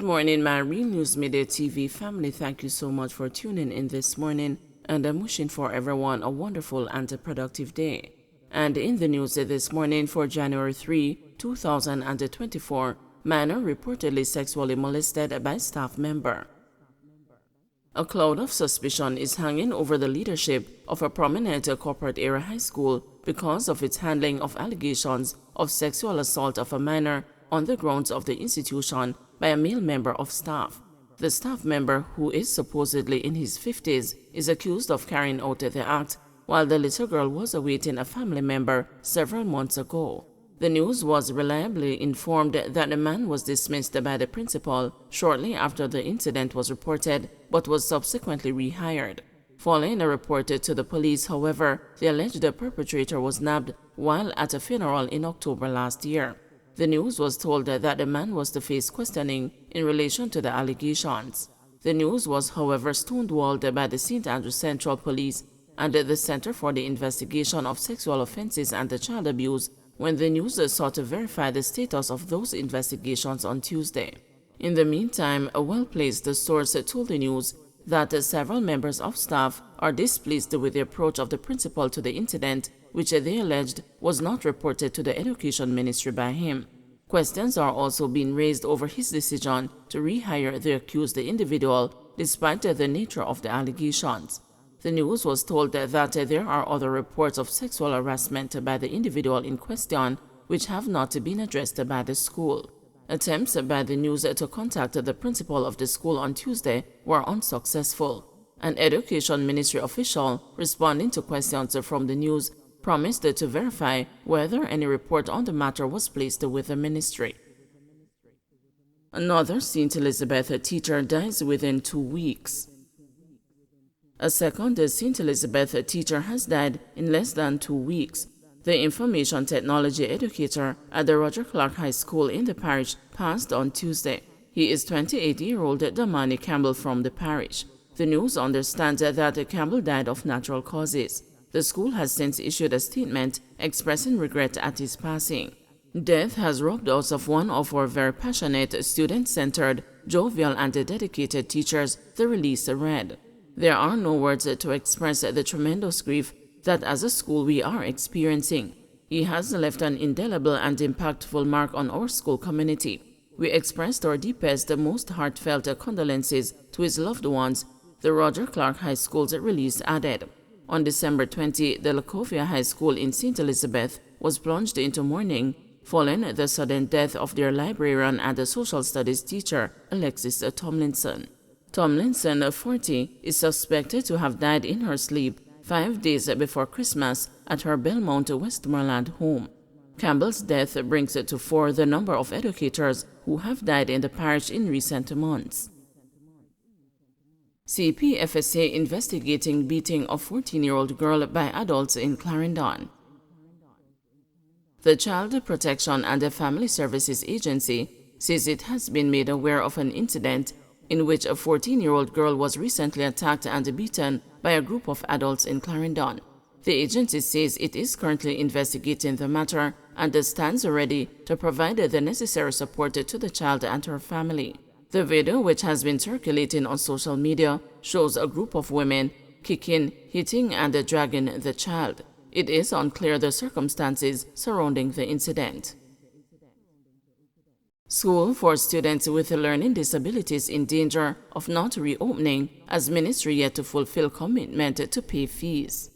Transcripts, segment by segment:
morning, my Real News Midday TV family. Thank you so much for tuning in this morning, and I'm wishing for everyone a wonderful and a productive day. And in the news this morning for January 3, 2024, minor reportedly sexually molested by staff member. A cloud of suspicion is hanging over the leadership of a prominent corporate area high school because of its handling of allegations of sexual assault of a minor on the grounds of the institution by a male member of staff. The staff member, who is supposedly in his 50s, is accused of carrying out the act while the little girl was awaiting a family member several months ago. The news was reliably informed that the man was dismissed by the principal shortly after the incident was reported, but was subsequently rehired. Following a report to the police, however, the alleged perpetrator was nabbed while at a funeral in October last year. The news was told that the man was to face questioning in relation to the allegations. The news was, however, stonewalled by the St. Andrews Central Police and the Center for the Investigation of Sexual Offenses and Child Abuse when the news sought to verify the status of those investigations on Tuesday. In the meantime, a well-placed source told the news that several members of staff are displeased with the approach of the principal to the incident, which they alleged was not reported to the Education Ministry by him. Questions are also being raised over his decision to rehire the accused individual despite the nature of the allegations. The news was told that there are other reports of sexual harassment by the individual in question which have not been addressed by the school. Attempts by the news to contact the principal of the school on Tuesday were unsuccessful. An Education Ministry official responding to questions from the news promised to verify whether any report on the matter was placed with the ministry. Another St. Elizabeth teacher dies within 2 weeks. A second St. Elizabeth teacher has died in less than 2 weeks. The information technology educator at the Roger Clark High School in the parish passed on Tuesday. He is 28-year-old Damani Campbell from the parish. The news understands that Campbell died of natural causes. The school has since issued a statement expressing regret at his passing. Death has robbed us of one of our very passionate, student-centered, jovial, and dedicated teachers, the release read. There are no words to express the tremendous grief that as a school we are experiencing. He has left an indelible and impactful mark on our school community. We expressed our deepest, most heartfelt condolences to his loved ones, the Roger Clark High School's release added. On December 20, the Lacovia High School in St. Elizabeth was plunged into mourning following the sudden death of their librarian and the social studies teacher, Alexis Tomlinson. Tomlinson, 40, is suspected to have died in her sleep 5 days before Christmas at her Belmont, Westmoreland home. Campbell's death brings to 4 the number of educators who have died in the parish in recent months. CPFSA investigating beating of 14-year-old girl by adults in Clarendon. The Child Protection and Family Services Agency says it has been made aware of an incident in which a 14-year-old girl was recently attacked and beaten by a group of adults in Clarendon. The agency says it is currently investigating the matter and stands ready to provide the necessary support to the child and her family. The video, which has been circulating on social media, shows a group of women kicking, hitting, and dragging the child. It is unclear the circumstances surrounding the incident. School for students with learning disabilities in danger of not reopening as ministry yet to fulfill commitment to pay fees.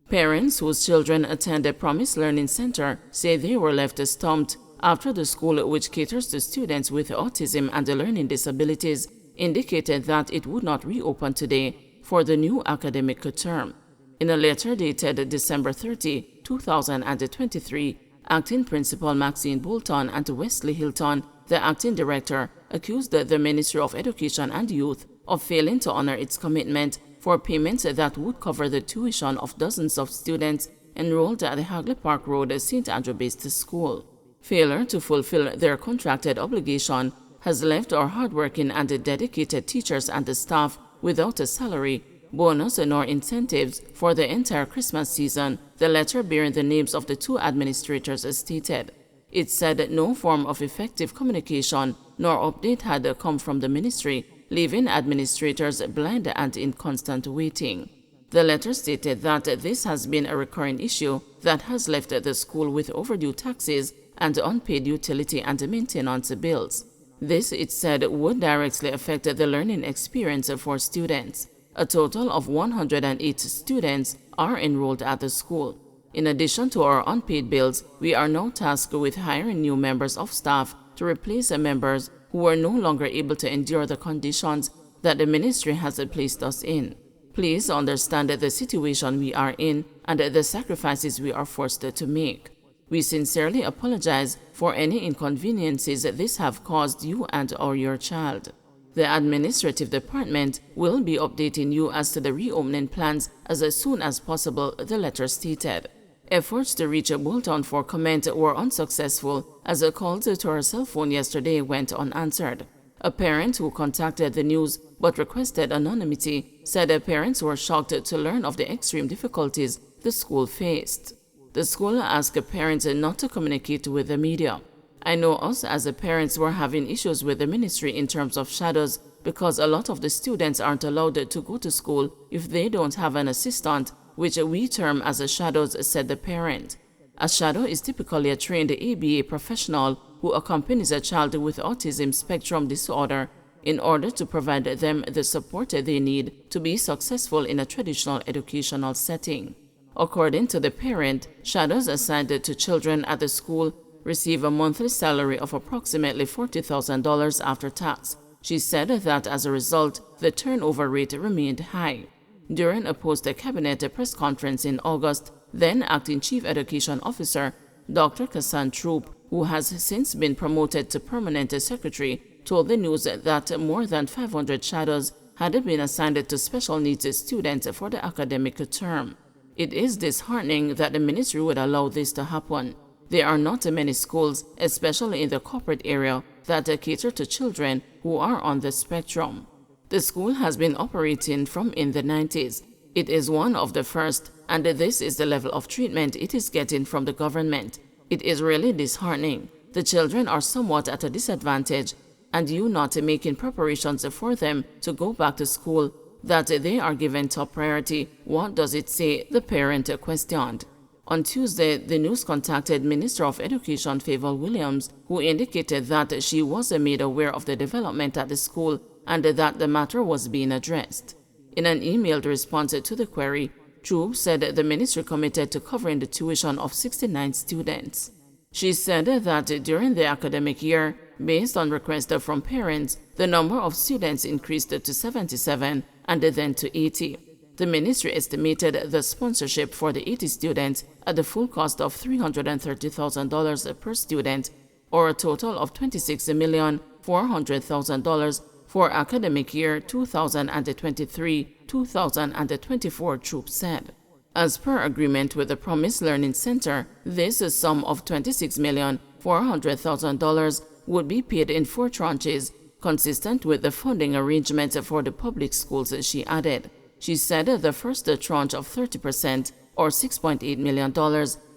Parents whose children attend a Promise Learning Center say they were left stumped after the school, which caters to students with autism and learning disabilities, indicated that it would not reopen today for the new academic term. In a letter dated December 30, 2023, Acting Principal Maxine Bolton and Wesley Hilton, the Acting Director, accused the Ministry of Education and Youth of failing to honor its commitment for payments that would cover the tuition of dozens of students enrolled at the Hagley Park Road St. Andrew-based school. Failure to fulfill their contracted obligation has left our hardworking and dedicated teachers and the staff without a salary, bonus, nor incentives for the entire Christmas season, the letter bearing the names of the 2 administrators stated. It said that no form of effective communication nor update had come from the ministry, leaving administrators blind and in constant waiting. The letter stated that this has been a recurring issue that has left the school with overdue taxes and unpaid utility and maintenance bills. This, it said, would directly affect the learning experience for students. A total of 108 students are enrolled at the school. In addition to our unpaid bills, we are now tasked with hiring new members of staff to replace members who are no longer able to endure the conditions that the ministry has placed us in. Please understand the situation we are in and the sacrifices we are forced to make. We sincerely apologize for any inconveniences this have caused you and or your child. The administrative department will be updating you as to the reopening plans as soon as possible, the letter stated. Efforts to reach Bolton for comment were unsuccessful as a call to our cell phone yesterday went unanswered. A parent who contacted the news but requested anonymity said parents were shocked to learn of the extreme difficulties the school faced. The school asked parents not to communicate with the media. I know us as parents were having issues with the ministry in terms of shadows because a lot of the students aren't allowed to go to school if they don't have an assistant, which we term as a shadows, said the parent. A shadow is typically a trained ABA professional who accompanies a child with autism spectrum disorder in order to provide them the support they need to be successful in a traditional educational setting. According to the parent, shadows assigned to children at the school receive a monthly salary of approximately $40,000 after tax. She said that as a result, the turnover rate remained high. During a post-cabinet press conference in August, then Acting Chief Education Officer Dr. Kassan Troop, who has since been promoted to Permanent Secretary, told the news that more than 500 shadows had been assigned to special needs students for the academic term. It is disheartening that the ministry would allow this to happen. There are not many schools, especially in the corporate area, that cater to children who are on the spectrum. The school has been operating from in the 90s. It is one of the first, and this is the level of treatment it is getting from the government. It is really disheartening. The children are somewhat at a disadvantage, and you not making preparations for them to go back to school, that they are given top priority. What does it say? The parent questioned. On Tuesday, the news contacted Minister of Education Favour Williams, who indicated that she was made aware of the development at the school and that the matter was being addressed. In an emailed response to the query, Troop said the ministry committed to covering the tuition of 69 students. She said that during the academic year, based on requests from parents, the number of students increased to 77 and then to 80. The ministry estimated the sponsorship for the 80 students at the full cost of $330,000 per student, or a total of $26,400,000 for academic year 2023-2024, Troop said. As per agreement with the Promise Learning Center, this sum of $26,400,000 would be paid in 4 tranches, consistent with the funding arrangement for the public schools, she added. She said the first tranche of 30%, or $6.8 million,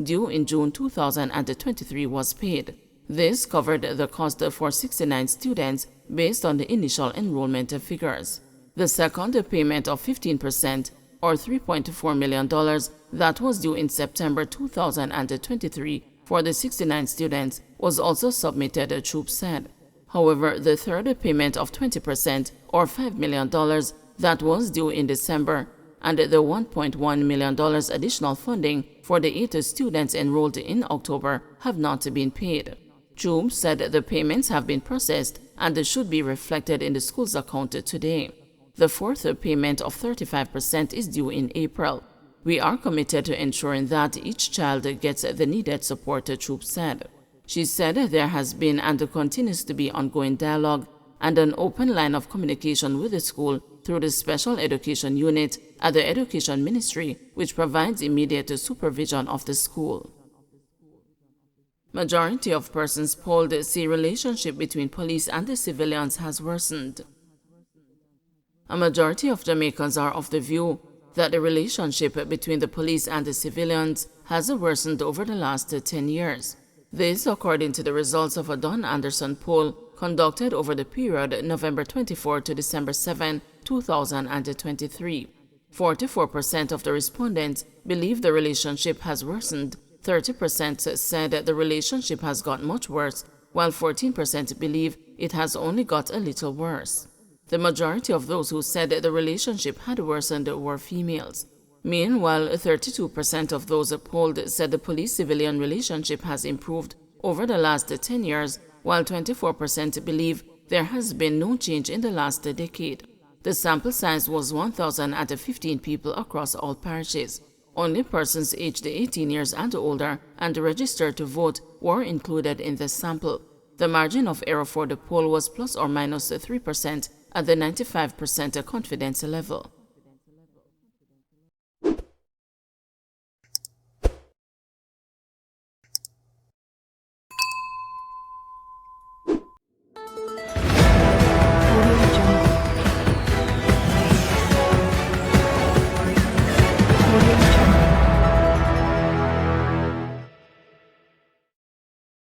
due in June 2023 was paid. This covered the cost for 69 students based on the initial enrollment figures. The second payment of 15%, or $3.4 million, that was due in September 2023 for the 69 students, was also submitted, Troop said. However, the third payment of 20%, or $5 million, that was due in December, and the $1.1 million additional funding for the 8 students enrolled in October have not been paid. Troop said the payments have been processed and should be reflected in the school's account today. The fourth payment of 35% is due in April. We are committed to ensuring that each child gets the needed support, Troop said. She said there has been and continues to be ongoing dialogue and an open line of communication with the school through the Special Education Unit at the Education Ministry, which provides immediate supervision of the school. Majority of persons polled say relationship between police and the civilians has worsened. A majority of Jamaicans are of the view that the relationship between the police and the civilians has worsened over the last 10 years. This according to the results of a Don Anderson poll conducted over the period November 24 to December 7, 2023. 44% of the respondents believe the relationship has worsened, 30% said the relationship has got much worse, while 14% believe it has only got a little worse. The majority of those who said the relationship had worsened were females. Meanwhile, 32% of those polled said the police-civilian relationship has improved over the last 10 years, while 24% believe there has been no change in the last decade. The sample size was 1,015 people across all parishes. Only persons aged 18 years and older and registered to vote were included in the sample. The margin of error for the poll was plus or minus 3% at the 95% confidence level.